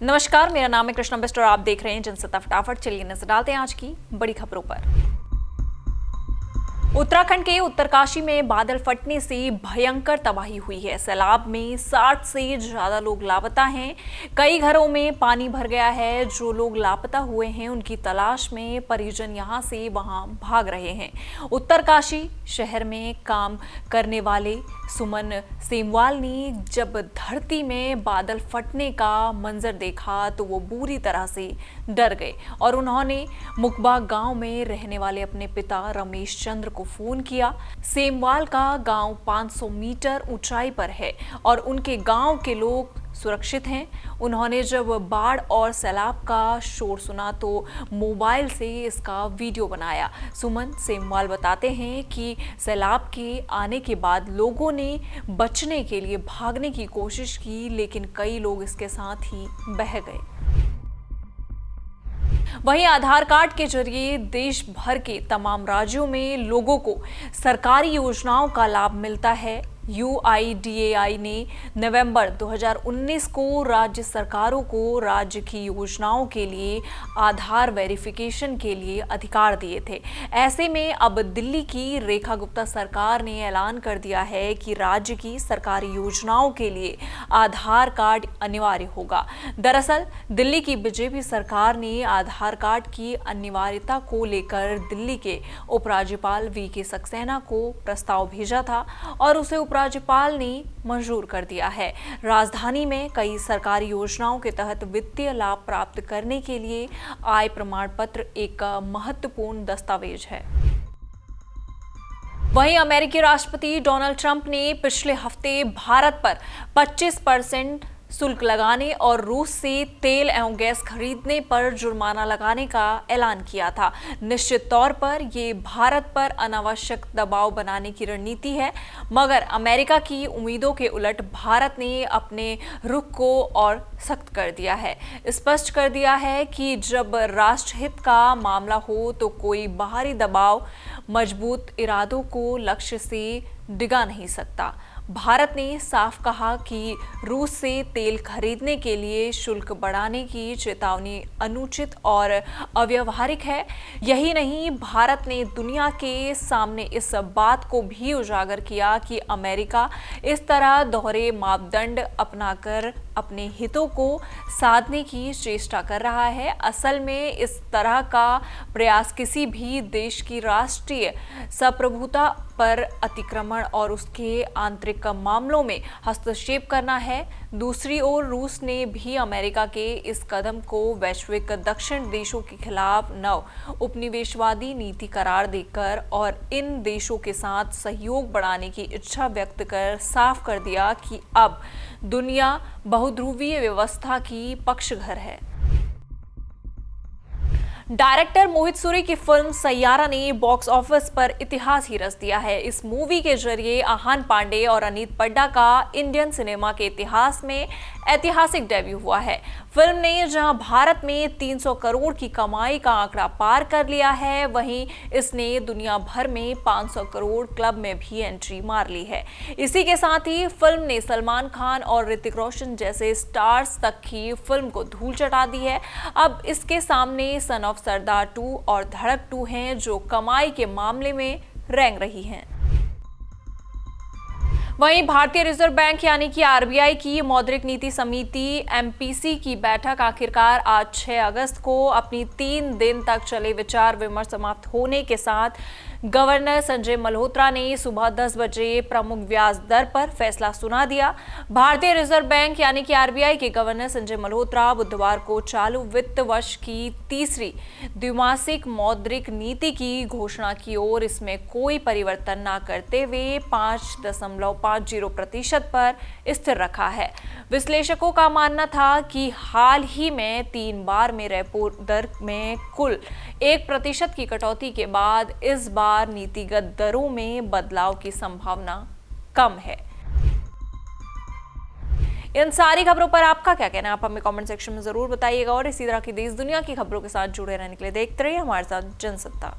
नमस्कार, मेरा नाम है कृष्णा बेस्ट और आप देख रहे हैं जनसत्ता फटाफट। चलिए नजर डालते हैं आज की बड़ी खबरों पर। उत्तराखंड के उत्तरकाशी में बादल फटने से भयंकर तबाही हुई है। सैलाब में 60 से ज्यादा लोग लापता हैं। कई घरों में पानी भर गया है। जो लोग लापता हुए हैं उनकी तलाश में परिजन यहां से वहां भाग रहे हैं। उत्तरकाशी शहर में काम करने वाले सुमन सेमवाल ने जब धरती में बादल फटने का मंजर देखा तो वो बुरी तरह से डर गए और उन्होंने मुकबा गांव में रहने वाले अपने पिता रमेश चंद्र को फोन किया। सेमवाल का गांव 500 मीटर ऊंचाई पर है और उनके गांव के लोग सुरक्षित हैं। उन्होंने जब बाढ़ और सैलाब का शोर सुना तो मोबाइल से इसका वीडियो बनाया। सुमन सेमवाल बताते हैं कि सैलाब के आने के बाद लोगों ने बचने के लिए भागने की कोशिश की, लेकिन कई लोग इसके साथ ही बह गए। वहीं आधार कार्ड के जरिए देश भर के तमाम राज्यों में लोगों को सरकारी योजनाओं का लाभ मिलता है। UIDAI ने नवंबर 2019 को राज्य सरकारों को राज्य की योजनाओं के लिए आधार वेरिफिकेशन के लिए अधिकार दिए थे। ऐसे में अब दिल्ली की रेखा गुप्ता सरकार ने ऐलान कर दिया है कि राज्य की सरकारी योजनाओं के लिए आधार कार्ड अनिवार्य होगा। दरअसल दिल्ली की बीजेपी सरकार ने आधार कार्ड की अनिवार्यता को लेकर दिल्ली के उपराज्यपाल VK सक्सेना को प्रस्ताव भेजा था और उसे राज्यपाल ने मंजूर कर दिया है। राजधानी में कई सरकारी योजनाओं के तहत वित्तीय लाभ प्राप्त करने के लिए आय प्रमाण पत्र एक महत्वपूर्ण दस्तावेज है। वहीं अमेरिकी राष्ट्रपति डोनाल्ड ट्रंप ने पिछले हफ्ते भारत पर 25% शुल्क लगाने और रूस से तेल एवं गैस खरीदने पर जुर्माना लगाने का ऐलान किया था। निश्चित तौर पर ये भारत पर अनावश्यक दबाव बनाने की रणनीति है, मगर अमेरिका की उम्मीदों के उलट भारत ने अपने रुख को और सख्त कर दिया है। स्पष्ट कर दिया है कि जब राष्ट्रहित का मामला हो तो कोई बाहरी दबाव मजबूत इरादों को लक्ष्य से डिगा नहीं सकता। भारत ने साफ कहा कि रूस से तेल खरीदने के लिए शुल्क बढ़ाने की चेतावनी अनुचित और अव्यावहारिक है। यही नहीं, भारत ने दुनिया के सामने इस बात को भी उजागर किया कि अमेरिका इस तरह दोहरे मापदंड अपनाकर अपने हितों को साधने की चेष्टा कर रहा है। असल में इस तरह का प्रयास किसी भी देश की राष्ट्रीय संप्रभुता पर अतिक्रमण और उसके आंतरिक मामलों में हस्तक्षेप करना है। दूसरी ओर रूस ने भी अमेरिका के इस कदम को वैश्विक दक्षिण देशों के खिलाफ नव उपनिवेशवादी नीति करार देकर और इन देशों के साथ सहयोग बढ़ाने की इच्छा व्यक्त कर साफ कर दिया कि अब दुनिया बहुध्रुवीय व्यवस्था की पक्षधर है। डायरेक्टर मोहित सूरी की फिल्म सैयारा ने बॉक्स ऑफिस पर इतिहास ही रच दिया है। इस मूवी के जरिए आहान पांडे और अनीत पड्डा का इंडियन सिनेमा के इतिहास में ऐतिहासिक डेब्यू हुआ है। फिल्म ने जहां भारत में 300 करोड़ की कमाई का आंकड़ा पार कर लिया है, वहीं इसने दुनिया भर में 500 करोड़ क्लब में भी एंट्री मार ली है। इसी के साथ ही फिल्म ने सलमान खान और ऋतिक रोशन जैसे स्टार्स तक की फिल्म को धूल चटा दी है। अब इसके सामने सन ऑफ सरदार 2 और धड़क 2 हैं, जो कमाई के मामले में रेंग रही हैं। वहीं भारतीय रिजर्व बैंक यानी कि RBI की मौद्रिक नीति समिति MPC की बैठक आखिरकार आज 6 अगस्त को अपनी 3 दिन तक चले विचार विमर्श समाप्त होने के साथ गवर्नर संजय मल्होत्रा ने सुबह 10 बजे प्रमुख ब्याज दर पर फैसला सुना दिया। भारतीय रिजर्व बैंक यानी कि RBI के गवर्नर संजय मल्होत्रा बुधवार को चालू वित्त वर्ष की तीसरी द्विमासिक मौद्रिक नीति की घोषणा की और इसमें कोई परिवर्तन न करते हुए 5.50% पर स्थिर रखा है। विश्लेषकों का मानना था कि हाल ही में 3 बार में रेपो दर में कुल 1% की कटौती के बाद इस बार नीतिगत दरों में बदलाव की संभावना कम है। इन सारी खबरों पर आपका क्या कहना है, आप हमें कमेंट सेक्शन में जरूर बताइएगा और इसी तरह की देश दुनिया की खबरों के साथ जुड़े रहने के लिए देखते रहिए हमारे साथ जनसत्ता।